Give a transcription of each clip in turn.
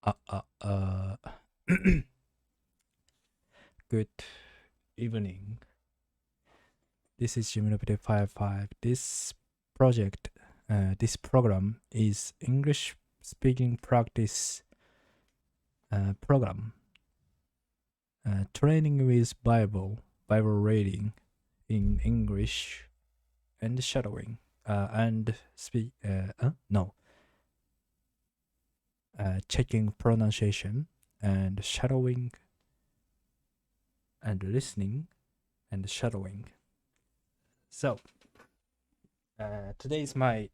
Uh, uh, uh, Good evening. This is Jimmy 55. This program is English speaking practice program. Training with Bible reading in English, and shadowing, and speak. No, checking pronunciation and shadowing and listening and shadowing. So today's my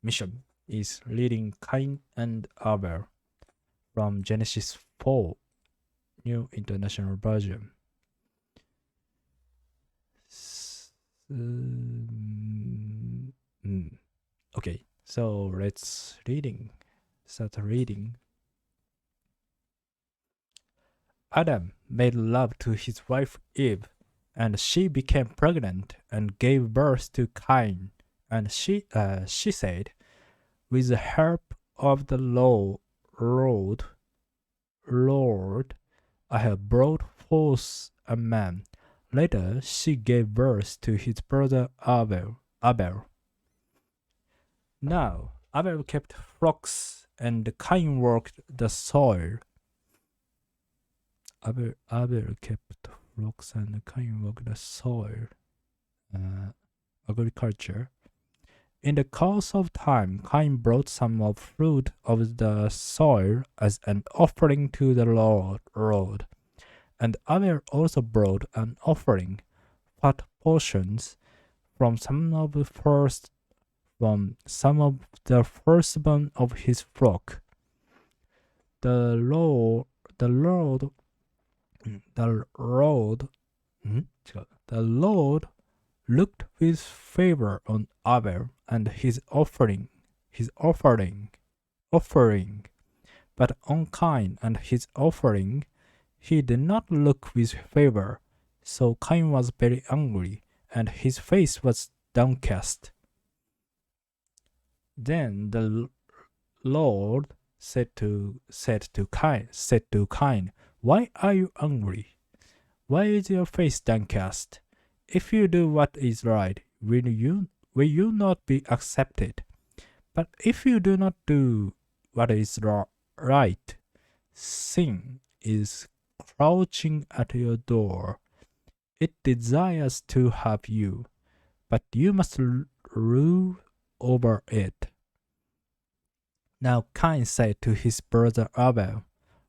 mission is leading Cain and Abel from Genesis 4, New International Version. Okay, so let's start reading. Adam made love to his wife Eve, and she became pregnant and gave birth to Cain. And she said, "With the help of the Lord, I have brought forth a man." Later, she gave birth to his brother Abel. Now, Abel kept flocks, and Cain worked the soil. Abel kept flocks, and Cain worked the soil. Agriculture. In the course of time, Cain brought some of fruit of the soil as an offering to the Lord. And Abel also brought an offering, fat portions, from some of the firstborn of his flock. The Lord, the Lord, the Lord, the Lord looked with favor on Abel and his offering, but on Cain and his offering he did not look with favor. So Cain was very angry, and his face was downcast. Then the Lord said to Cain, "Why are you angry? Why is your face downcast? If you do what is right, will you not be accepted? But if you do not do what is right, sin is crouching at your door. It desires to have you, but you must rule over it." Now Cain said to his brother Abel,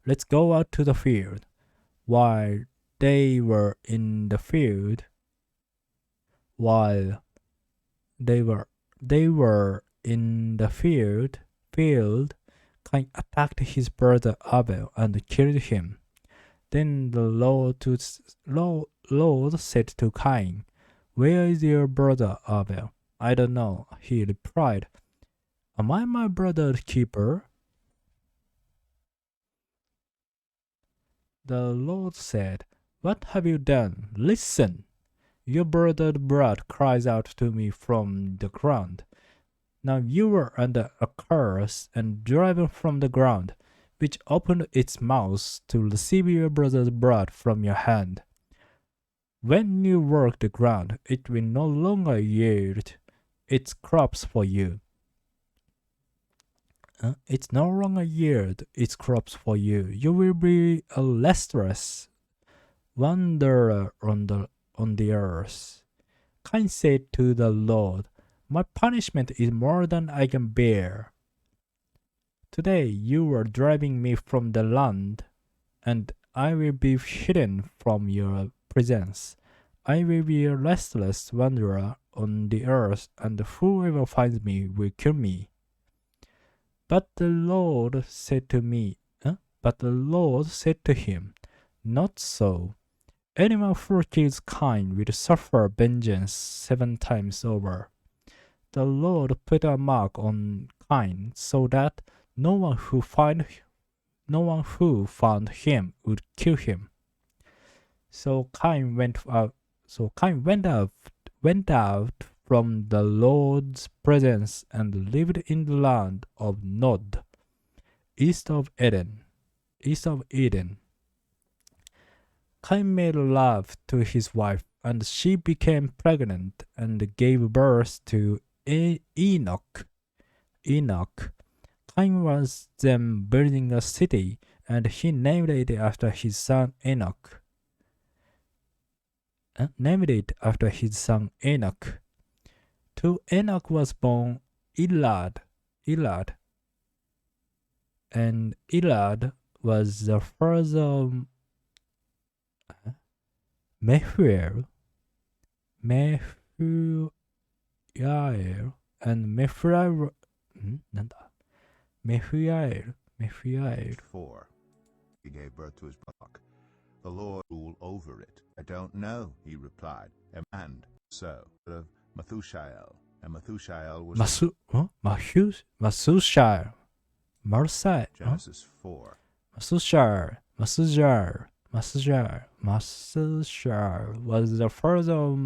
"Let's go out to the field." While they were in the field, Cain attacked his brother Abel and killed him. Then the Lord said to Cain, "Where is your brother Abel?" "I don't know," he replied. "Am I my brother's keeper?" The Lord said, "What have you done? Listen! Your brother's blood cries out to me from the ground. Now you were under a curse and driven from the ground, which opened its mouth to receive your brother's blood from your hand. When you work the ground, it will no longer yield its crops for you. It no longer yield its crops for you. You will be a restless wanderer on the earth." Cain said to the Lord, "My punishment is more than I can bear. Today you are driving me from the land, and I will be hidden from your presence. I will be a restless wanderer on the earth, and whoever finds me will kill me." But the Lord said to him, "Not so. Anyone who kills Cain will suffer vengeance 7 times over." The Lord put a mark on Cain so that no one who found him would kill him. So Cain went out from the Lord's presence and lived in the land of Nod. east of Eden. Cain made love to his wife, and she became pregnant and gave birth to Enoch. Cain was then building a city, and he named it after his son Enoch. To Enoch was born Elad, and Elad was the father of Methuel, and Methuel. なんだ Methuel. 4. He gave birth to his flock. The Lord ruled over it. I don't know, he replied. And so of Methushael. And Methushael was Masushar. Genesis 4. Masushar was the father of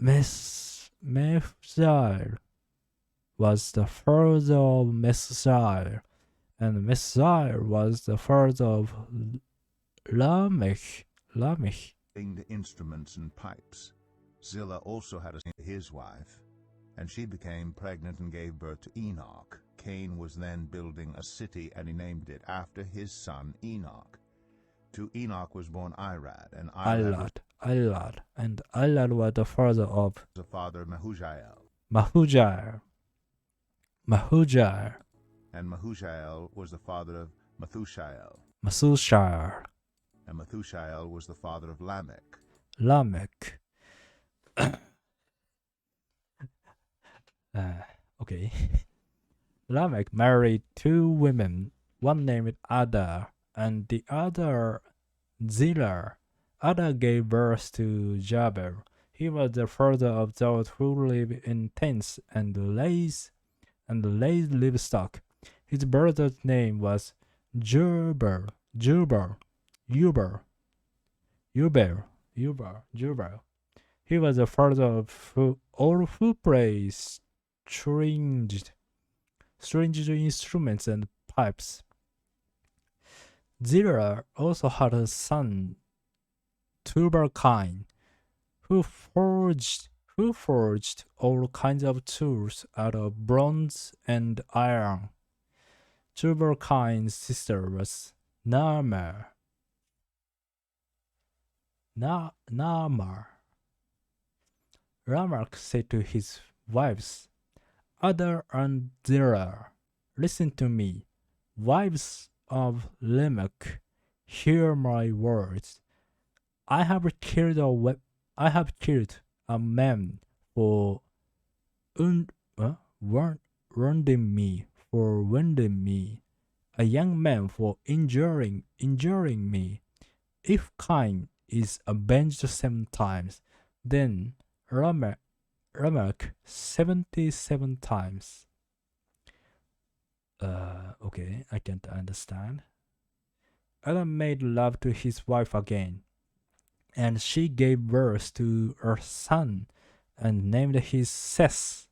Methushael was the father of Methushael, and Methushael was the father of Lamech. The instruments and pipes. Zillah also had his wife, and she became pregnant and gave birth to Enoch. Cain was then building a city, and he named it after his son Enoch. To Enoch was born Irad, and Irad was the father of Mahujael. Mahujael. And Mahujael was the father of Methushael. And Methushael was the father of Lamech. Okay. Lamech married two women, one named Ada and the other Zillah. Ada gave birth to Jabal. He was the father of those who live in tents and raise livestock. His brother's name was Jubal. He was the father of all who play stringed instruments and pipes. Zillah also had a son, Tubal-Cain, who forged all kinds of tools out of bronze and iron. Tubal-Cain's sister was Naamah. Lamech said to his wives, Ada and Zillah, listen to me, wives of Lamech, hear my words. I have killed a man for wounding me, a young man for injuring me. If Cain is avenged 7 times, then Lamech 77 times. Okay, I can't understand. Adam made love to his wife again, and she gave birth to a son and named him Seth,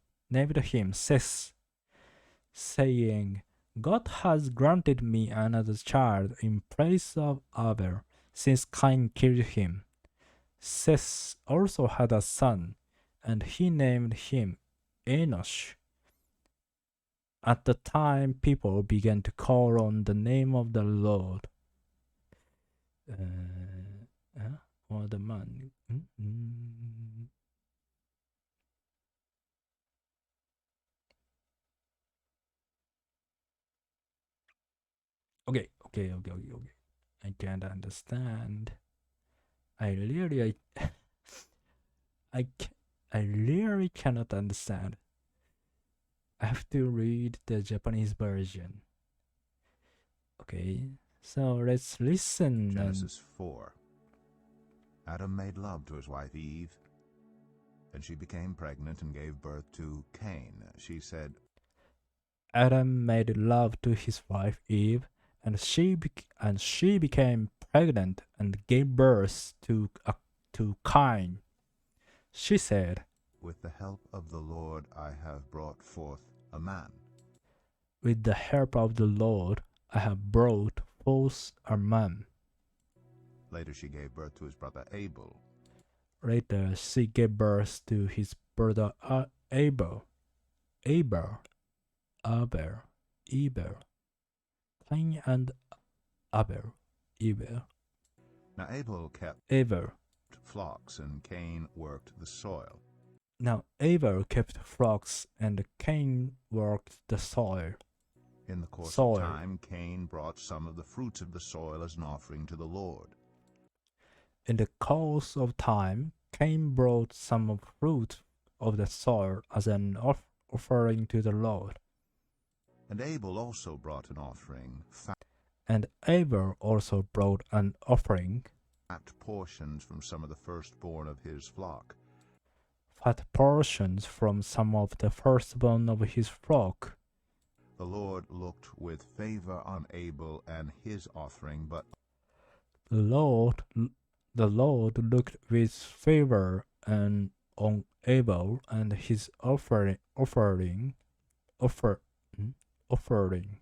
saying, God has granted me another child in place of Abel, since Cain killed him. Seth also had a son, and he named him Enosh. At the time, people began to call on the name of the Lord. Or the man. Okay. I can't understand. I really cannot understand. I have to read the Japanese version. Okay, so let's listen. Genesis 4. Adam made love to his wife Eve, and she became pregnant and gave birth to Cain. She said, Adam made love to his wife Eve, and she became pregnant and gave birth to Cain. She said, With the help of the Lord I have brought forth a man. With the help of the Lord, I have brought forth a man. Later she gave birth to his brother Abel. Later she gave birth to his brother Abel. Abel. Cain and Abel. Now Abel kept Abel. flocks, and Cain worked the soil. Now Abel kept flocks, and Cain worked the soil. In the course Soil. of time, Cain brought some of the fruits of the soil as an offering to the Lord. In the course of time, Cain brought some of fruit of the soil as an offering to the Lord. And Abel also brought an offering, And Abel also brought an offering, fat portions from some of the firstborn of his flock. fat portions from some of the firstborn of his flock. The Lord looked with favor on Abel and his offering, but The Lord looked with favor on Abel and his offering.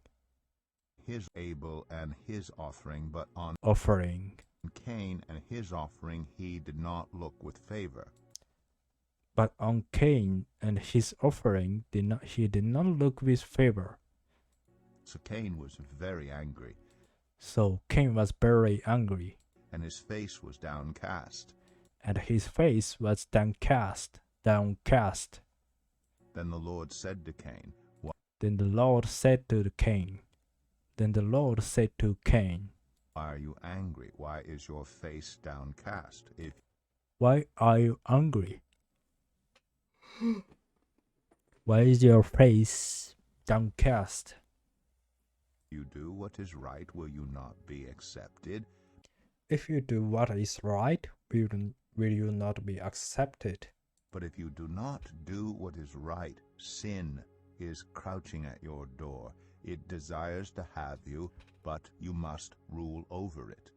his Abel and his offering, but on Offering. Cain and his offering he did not look with favor. But on Cain and his offering he did not look with favor. So Cain was very angry, So Cain was very angry, and his face was downcast. and his face was downcast. Then the Lord said to Cain, Then the Lord said to Cain, Why are you angry? Why is your face downcast? If Why are you angry? Why is your face downcast? you do what is right, will you not be accepted? If you do what is right, will you not be accepted? But if you do not do what is right, sin is crouching at your door. It desires to have you, but you must rule over it.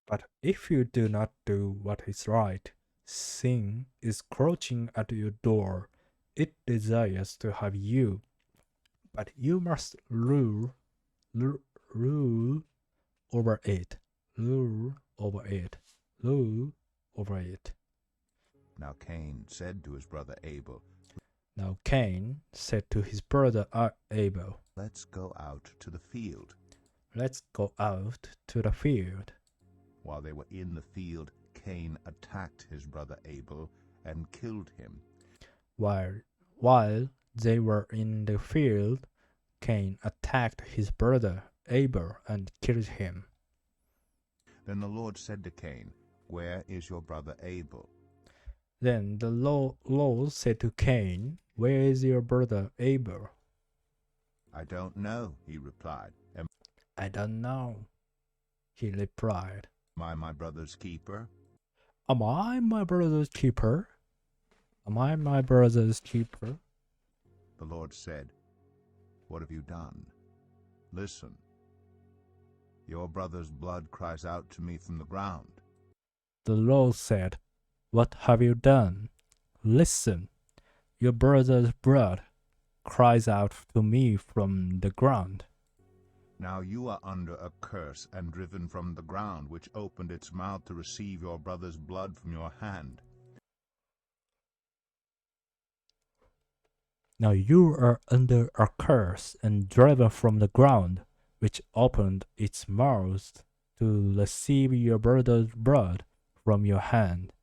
But if you do not do what is right, sin is crouching at your door. It desires to have you, but you must rule over it. Rule over it. Rule over it. Now Cain said to his brother Abel, Now Cain said to his brother Abel, Let's go out to the field. Let's go out to the field. While they were in the field, Cain attacked his brother Abel and killed him. While they were in the field, Cain attacked his brother Abel and killed him. Then the Lord said to Cain, Where is your brother Abel? Then the Lord said to Cain, Where is your brother Abel? I don't know, he replied. I don't know, he replied. Am I my brother's keeper? Am I my brother's keeper? Am I my brother's keeper? The Lord said, What have you done? Listen. Your brother's blood cries out to me from the ground. The Lord said, What have you done? Listen, your brother's blood cries out to me from the ground. Now you are under a curse and driven from the ground, which opened its mouth to receive your brother's blood from your hand. Now you are under a curse and driven from the ground, which opened its mouth to receive your brother's blood from your hand.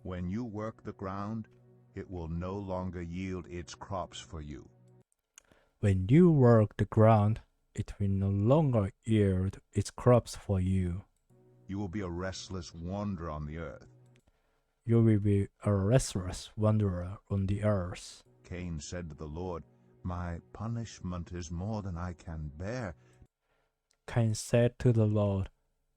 When you work the ground, it will no longer yield its crops for you. When you work the ground, it will no longer yield its crops for you. You will be a restless wanderer on the earth. You will be a restless wanderer on the earth. Cain said to the Lord, My punishment is more than I can bear. Cain said to the Lord,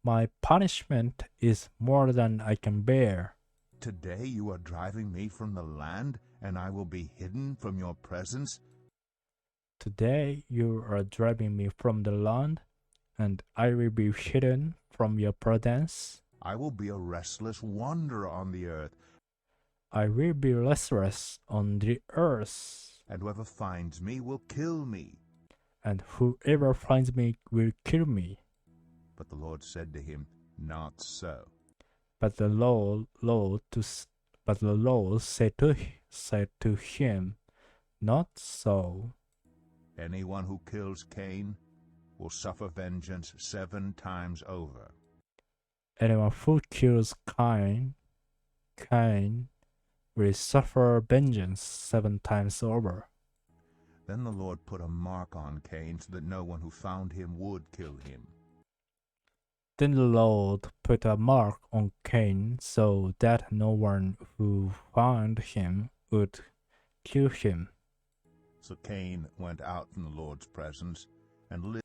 My punishment is more than I can bear. Today you are driving me from the land, and I will be hidden from your presence. Today you are driving me from the land, and I will be hidden from your presence. I will be a restless wanderer on the earth. I will be restless on the earth, and whoever finds me will kill me. and whoever finds me will kill me. But the Lord said to him, Not so. But the Lord said to him, Not so. Anyone who kills Cain will suffer vengeance 7 times over. Anyone who kills Cain will suffer vengeance 7 times over. Then the Lord put a mark on Cain so that no one who found him would kill him. Then the Lord put a mark on Cain so that no one who found him would kill him. So Cain went out from the Lord's presence and lived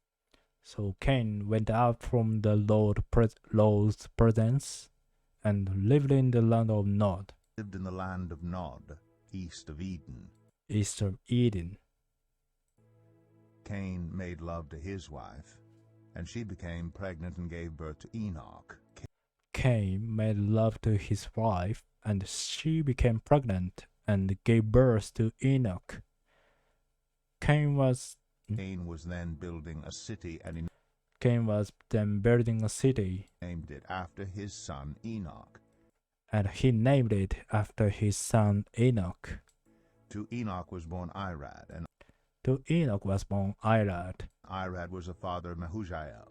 So Cain went out from the Lord's presence and lived in the land of Nod, in the land of Nod, east of Eden. east of Eden. Cain made love to his wife, and she became pregnant and gave birth to Enoch. Cain made love to his wife, and she became pregnant and gave birth to Enoch. Cain was then building a city, and he then building a city, named it after his son Enoch. and he named it after his son Enoch. To Enoch was born Irad, and To Enoch was born Irad, Irad was the father of Mehujael,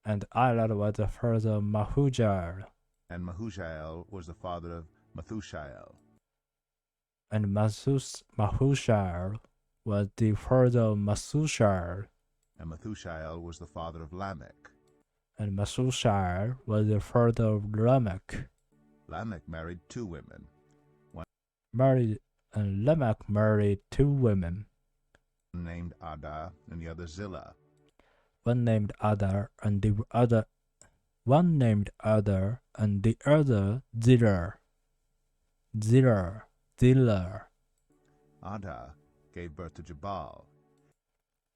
and Irad was the father of Mahujael, and Mehujael was the father of Methushael, and Mahujael was the father of Methushael, and Methushael was the father of Lamech. and Methushael was the father of Lamech. Lamech married 2 women. Lamech married 2 women, One named Ada and the other Zillah. one named Ada and the other Zillah. Ada gave birth to Jabal.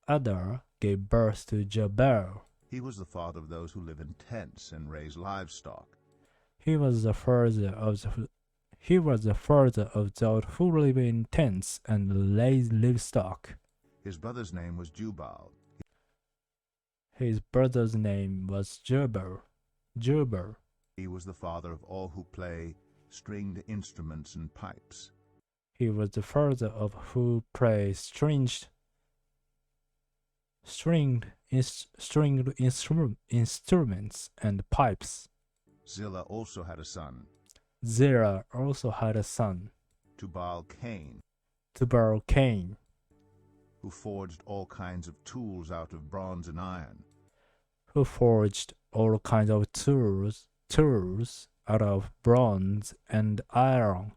Ada gave birth to Jabal. He was the father of those who live in tents and raise livestock. He was the father of those who live in tents and raise livestock. His brother's name was Jubal. His brother's name was Jubal. He was the father of all who play stringed instruments and pipes. He was the father of who play stringed instruments and pipes. Zillah also had a son, Zerah also had a son, Tubal Cain, Tubal-Cain, who forged all kinds of tools out of bronze and iron. who forged all kinds of tools out of bronze and iron.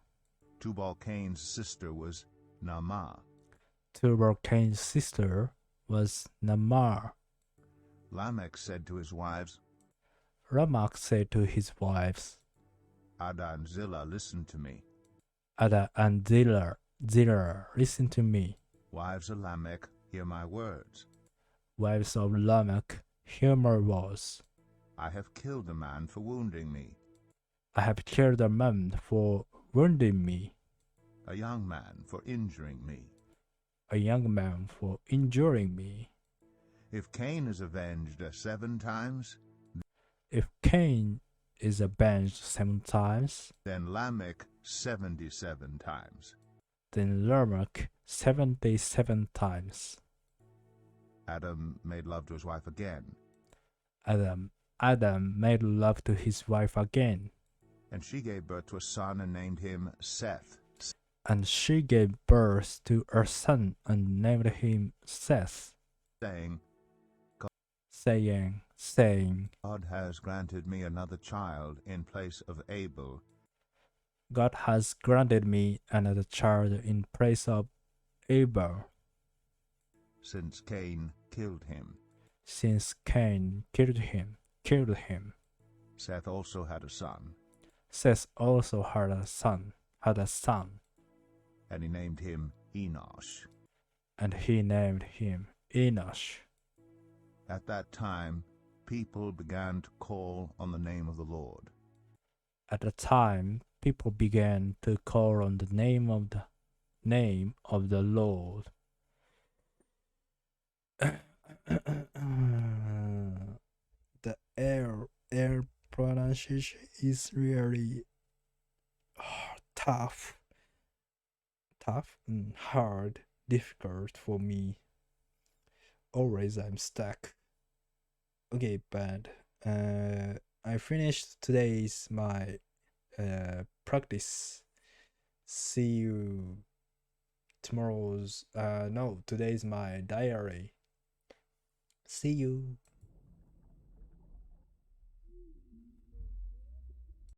Tubal Cain's sister was Naamah. Tubal-Cain's sister was Naamah. Lamech said to his wives, Lamech said to his wives, Ada and Zillah, listen to me. Ada and Zillah, listen to me. Wives of Lamech, hear my words. Wives of Lamech, hear my words. I have killed a man for wounding me, I have killed a man for wounding me, a young man for injuring me. a young man for injuring me. If Cain is avenged 7 times, If Cain is avenged 7 times, then Lamech 77 times. then Lamech 77 times. Adam made love to his wife again, Adam made love to his wife again, and she gave birth to a son and named him Seth, and she gave birth to a son and named him Seth, saying, God has granted me another child in place of Abel, God has granted me another child in place of Abel, since Cain killed him. since Cain killed him. Seth also had a son, Seth also had a son, and he named him Enosh. and he named him Enosh. At that time, people began to call on the name of the Lord. At the time, people began to call on the name of the Lord. The air pronunciation is really tough, hard, difficult for me. Always I'm stuck. Okay, but I finished today's my practice. See you tomorrow's no, today's my diary. See you.